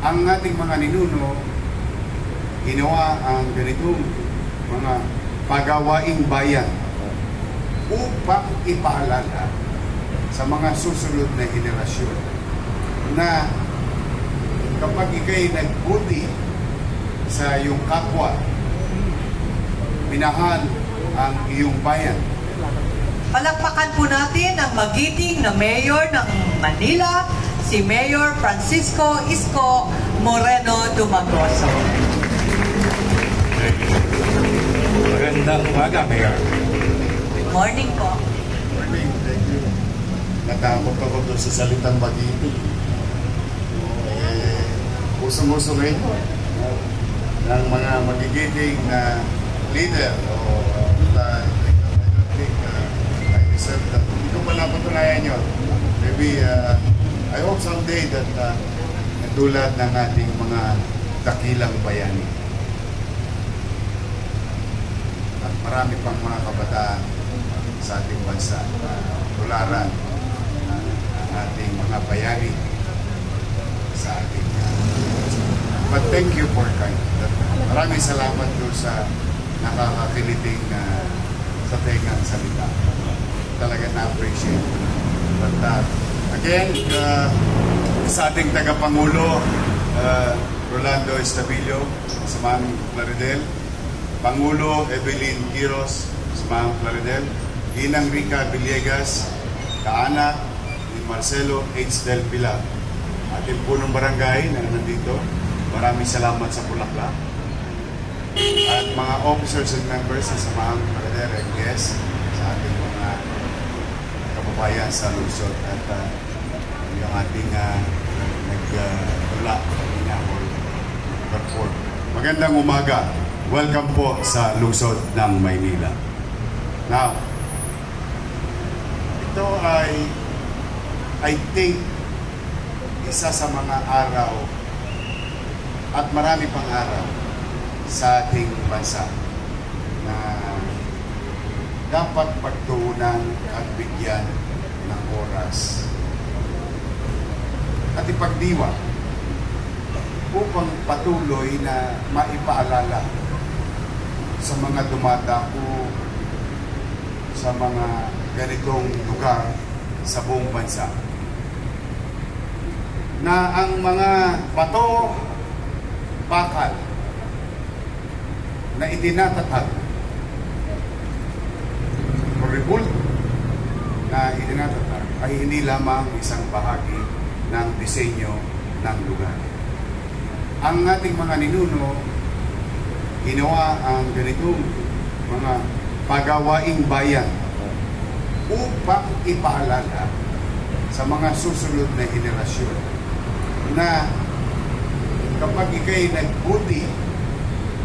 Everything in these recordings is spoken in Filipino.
ang ating mga ninuno ginawa ang ganitong mga pagawaing bayan upang ipaalala sa mga susunod na henerasyon na kapag ikay nagbuti sa iyong kapwa, minahal ang iyong bayan. Palakpakan po natin ang magiting na mayor ng Manila, si Mayor Francisco Isko Moreno Dumagoso. Magandang umaga, Mayor. Good morning po. Morning, thank you. Natakot ako doon sa salitang magiting. Usong-uso ngayon ng mga magigiting na leader o I think I deserve that. Hindi ko pala patunayan yun. Maybe I hope someday that tulad ng ating mga dakilang bayani at marami pang mga kabataan sa ating bansa tularan ang ating mga bayani sa ating but thank you for kind. Maraming salamat doon sa nakakakiliting sa tengang salita. Talaga na-appreciate. But again, sa ating tagapangulo, Rolando Estavillo, Samang Plaridel, Pangulo Evelyn Quiros, Samang Plaridel, Inang Rica Villegas, kaanak ni Marcelo H. Del Pilar, ating punong barangay na nandito. Maraming salamat sa Bulaklak. At mga officers and members sa Samang Plaridel and guests sa ating mga kababayan sa lungsod at yung ating nagtula Minahol perform. Magandang umaga. Welcome po sa lungsod ng Maynila. Now, ito ay I think isa sa mga araw at marami pang araw sa ating bansa na dapat pagtuunan at bigyan ng oras at ipagdiwa upang patuloy na maipaalala sa mga dumadako sa mga ganitong lugar sa buong bansa na ang mga bato, bakal na itinatatag o revolt na itinatatag ay hindi lamang isang bahagi ng disenyo ng lugar. Ang ating mga ninuno ginawa ang ganitong mga pagawaing bayan upang ipaalala sa mga susunod na henerasyon na kapag ikay nagbuti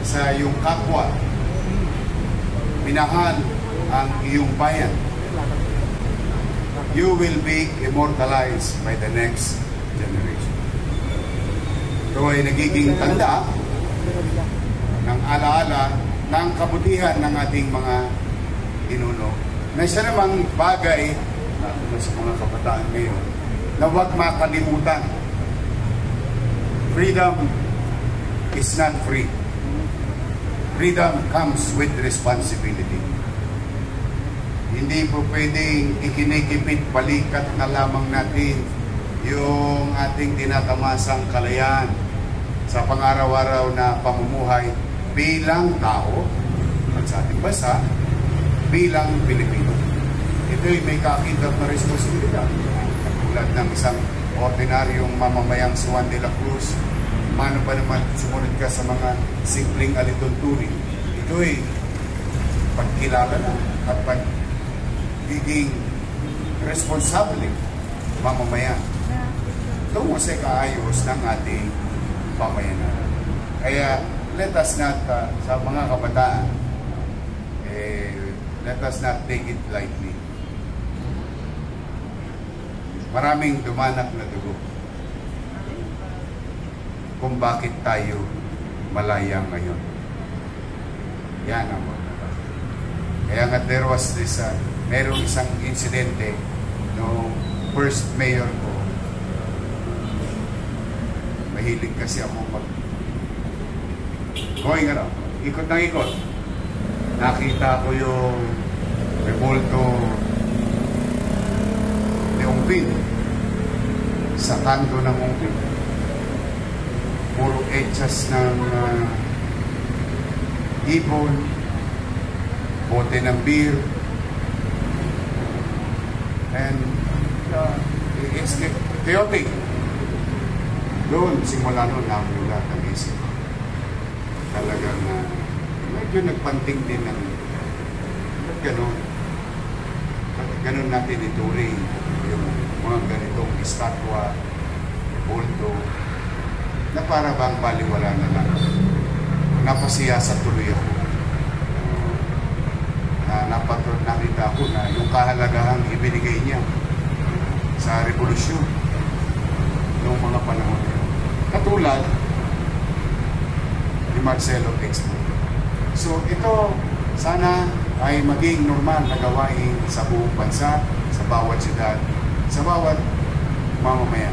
sa iyong kapwa, minahal ang iyong bayan, you will be immortalized by the next generation. Ito ay nagiging tanda ng alaala ng kabutihan ng ating mga ninuno na siya namang bagay na sa mga kabataan ngayon na huwag makalimutan. Freedom is not free. Freedom comes with responsibility. Hindi po pwedeng ikinikipit balikat na lamang natin yung ating tinatamasang kalayaan sa pang-araw-araw na pamumuhay bilang tao at sa ating bansa bilang Pilipino. Ito'y may kakidap na responsibilidad. Tulad ng isang ordinaryong mamamayang si Juan de la Cruz, mano pa naman sumunod ka sa mga simpleng alituntunin. Ito'y pagkilala na at pagiging responsable mamamayan tungo sa kaayos ng ating pamayanan. Kaya let us not, sa mga kabataan, let us not take it lightly. Maraming dumanak na dugo kung bakit tayo malaya ngayon. Yan ang mga. Kaya nga there was this, merong isang insidente no first mayor ko. Mahilig kasi ako going around. Ikot ng ikot. Nakita ko yung rebulto ni Ongpin sa kanto ng Ongpin. Puro etchas ng ibon, bote ng beer, and it's chaotic. Doon, simula noon, namulat ang isip. Talagang medyo nagpanting din ng gano'n. Gano'n natin ituring yung mga ganitong estatwa, bulto, na para bang baliwala na lang. Napasiyasa tuloy ako. Nakita ko na yung kahalagahang ibinigay niya sa revolusyon noong mga panahon na yun. Katulad ni Marcelo Expo. So ito, sana ay maging normal na gawain sa buong bansa, sa bawat siyudad, sa bawat mamamayan.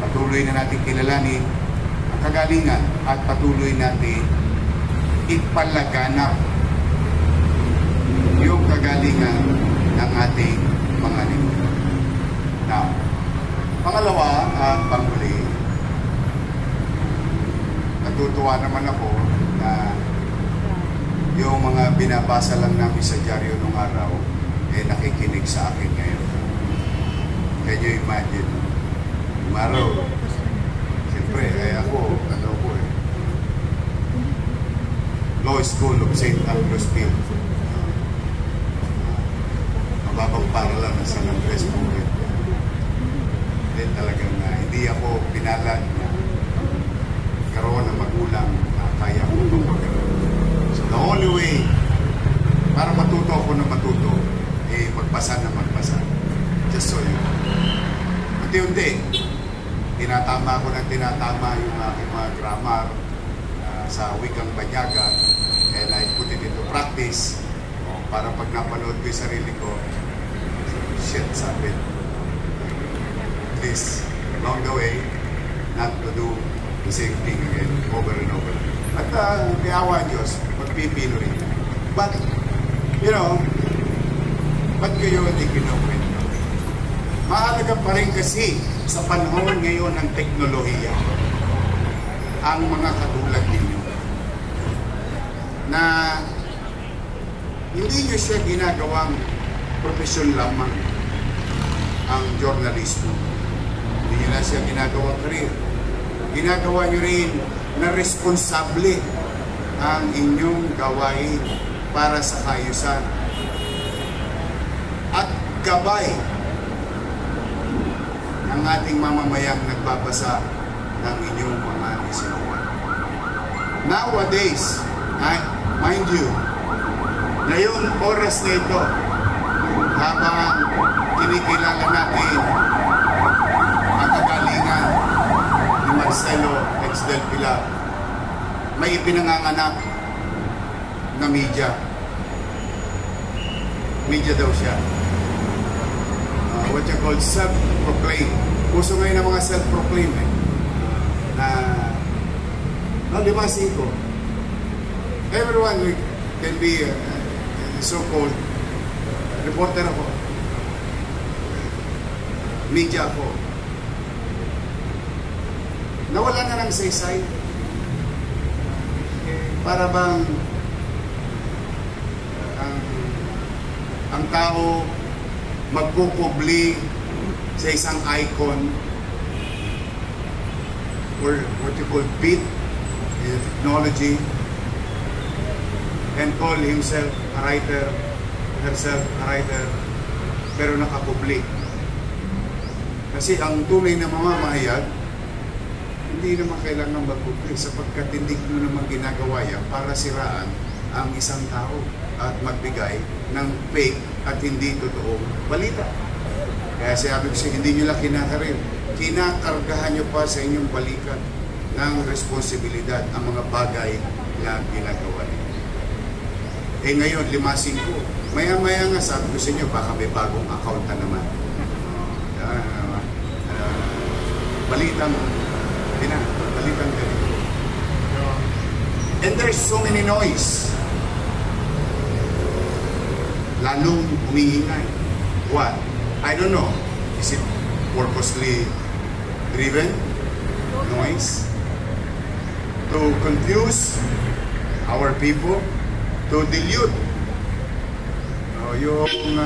Patuloy na natin kilalanin ang kagalingan at patuloy natin ipalaganap yung kagalingan ng ating mga lipunan. Now, pangalawa at panghuli, natutuwa naman ako na yung mga binabasa lang namin sa dyaryo nung araw, nakikinig sa akin ngayon. Can you imagine? Yung araw, siyempre, ako, Law School of St. Andrews Field. Mababang paralan na San Andres po. Talagang hindi ako pinalad na karoon ng magulang na kaya ko magpagkaroon. So the only way para matuto ako na matuto, magpasa na magpasa. Just so yun. Unti-unti, tinatama ko ng tinatama yung aking mga grammar sa wikang Banyaga, and I put it into practice para pag napanood ko yung sarili ko, shit, sabi. Please, along the way, not to do the same thing again, over and over. At awa Diyos, magpipino rin. But, ba't kayo hindi kinukwento? Mahalaga pa rin kasi sa panahon ngayon ng teknolohiya, ang mga katulad ninyo, na hindi nyo siya ginagawang profesyon lamang ang journalismo. Hindi nyo na siya ginagawang career. Ginagawa nyo rin na responsable ang inyong gawain para sa kaayusan at gabay ng ating mamamayang nagbabasa ng inyong mga isinuwan. Nowadays, mind you, ngayong oras na ito, habang kinikilala natin ang kagalingan ni Marcelo X. del Pilar, may ipinanganganak na media. Media daw siya. What you call self-proclaim. Puso ngayon ng mga self-proclaim na 5-5. Everyone can be so-called reporter ako. Media ako. Nawala na ng saysay. Para bang ang tao magpupubli sa isang icon or what you call beat in technology and call himself a writer, herself a writer, pero nakapubli. Kasi ang tunay na mamamahayag, hindi naman kailangan magpubli sapagkat hindi mo naman ginagawa yan para siraan ang isang tao at magbigay ng fake at hindi totoong balita. Kaya sabi ko siya, hindi nyo lang kinakarin. Kinakargahan nyo pa sa inyong balikan ng responsibilidad ang mga bagay na ginagawa niyo. Ngayon, 5-5. Maya-maya nga sabi ko sa inyo, baka may bagong account na naman. Balitang And there's so many noise. Lalong umiingay. What? I don't know. Is it purposely driven? Noise? To confuse our people? To dilute? Yung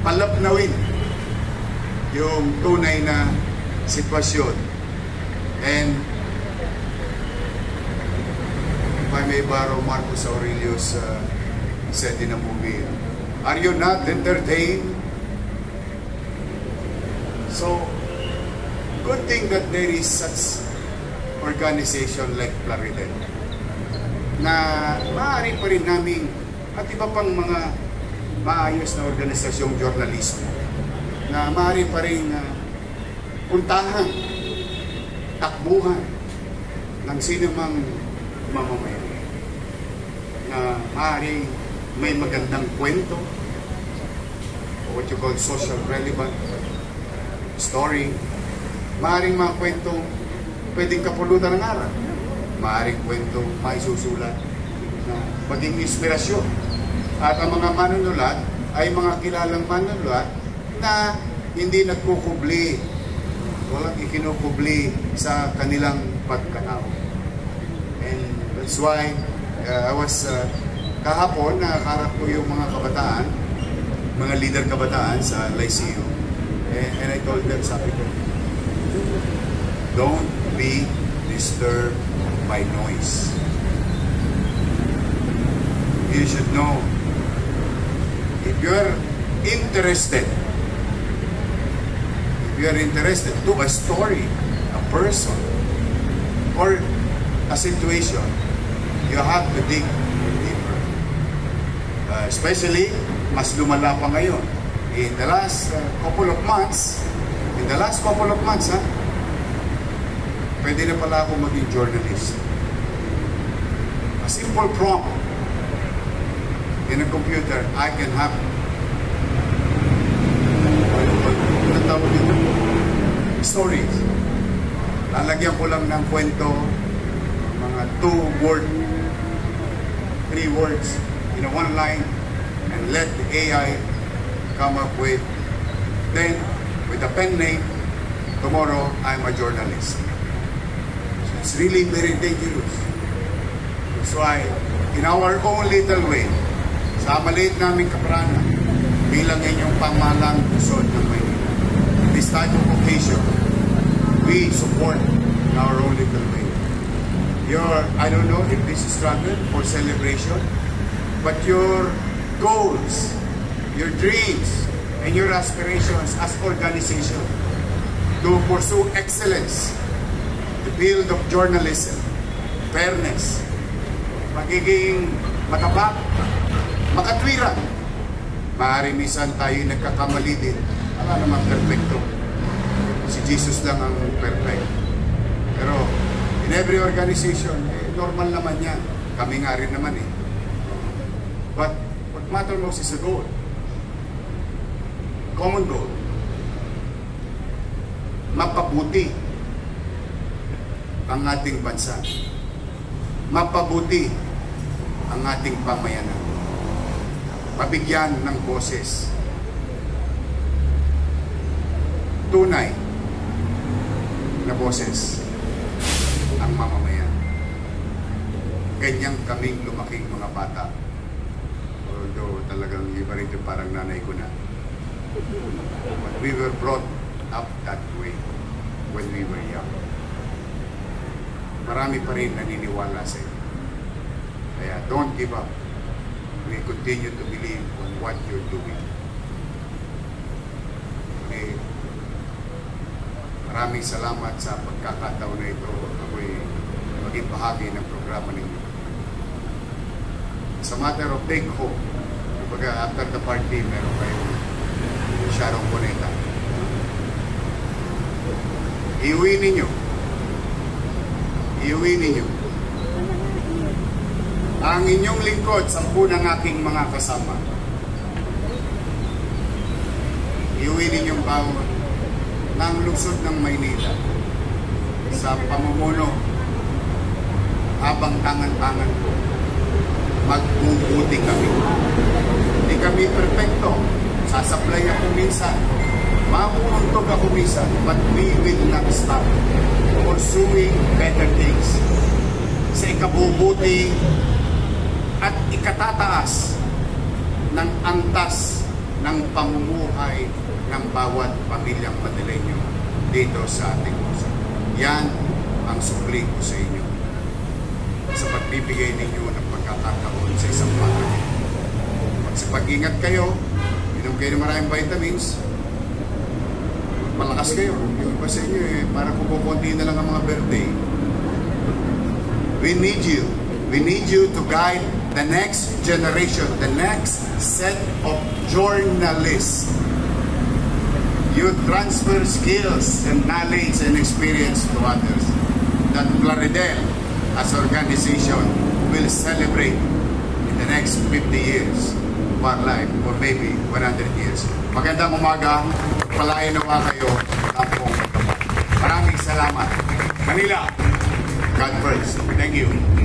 palapnawin yung tunay na sitwasyon. And if I may borrow Marcus Aurelius said in a movie, are you not entertained? So, good thing that there is such organization like Plaridel na maaari pa rin namin at iba pang mga maayos na organisasyong journalismo na maaari pa rin puntahan, takbuhan ng sino mang mamamayan na maaari may magandang kwento o what you call social relevant story, maaaring mga kwentong pwedeng kapulutan ng araw, maaaring kwentong maisusulat na maging inspirasyon. At ang mga manunulat ay mga kilalang manunulat na hindi nagkukubli, walang ikinukubli sa kanilang pagkanaw. And that's why I was kahapon nakakarap ko yung mga kabataan, mga leader kabataan sa Lyceum. And I told them, sabi ko, don't be disturbed by noise. You should know, if you're interested to a story, a person, or a situation, you have to dig deeper. Especially, mas lumala pa ngayon. In the last couple of months, pwede na pala ako maging journalist. A simple prompt in a computer, I can have stories. Lalagyan ko lang ng kwento, mga 2 word, 3 words in a one line, and let the AI come up with, then with a pen name, tomorrow I'm a journalist. So it's really very dangerous. That's why, in our own little way, sa maliit naming kaparana, bilang inyong pamalang pusod ng Maynila, this type of occasion, we support in our own little way. I don't know if this is struggle or celebration, but your goals, your dreams, and your aspirations as organization to pursue excellence, the field of journalism, fairness, magiging matapat, makatwira. Maaaring minsan tayo nagkakamali din. Wala naman perfecto. Si Jesus lang ang perfect. Pero in every organization, normal naman yan. Kami nga rin naman eh. But what matters most is the goal. Common goal. Mapabuti ang ating bansa. Mapabuti ang ating pamayanan. Mabigyan ng boses. Tunay na boses ang mamamayan. Ganyang kaming lumaking mga bata. Although talagang iba rito parang nanay ko na. But we were brought up that way when we were young. Marami pa rin naniniwala sa iyo. Kaya don't give up. We continue to believe on what you're doing. Okay. Maraming salamat sa pagkakataon na ito. Ako'y maging bahagi ng programa ninyo. It's a matter of take home. Kapag after the party, meron kayong Sharon Cuneta. Iuwi ninyo. Ang inyong lingkod, 10 ng aking mga kasama. Iuwi ninyong bawat ng lungsod ng Maynila sa pamumuno habang tangan-tangan ko, magbubuti kami. Hindi kami perfecto. Sasablay ako minsan. Mamuuntog ako minsan. But we will not stop pursuing better things. Sa ikabubuti at ikatataas ng antas ng pamumuhay ng bawat pamilyang Manileño dito sa ating puso. Yan ang sukli ko sa inyo sa pagbibigay ninyo ng pagkakataon sa isang pamilya. Magsipag-ingat kayo, inom kayo ng maraming vitamins, malakas kayo. Yung iba sa inyo para kukunti na lang ang mga birthday. We need you. We need you to guide the next generation, the next set of journalists. You transfer skills and knowledge and experience to others that Plaridel as organization will celebrate in the next 50 years of our life or maybe 100 years. Magandang umaga, palain nawa kayo ng buong kapatid. Maraming salamat. Manila, God first. Thank you.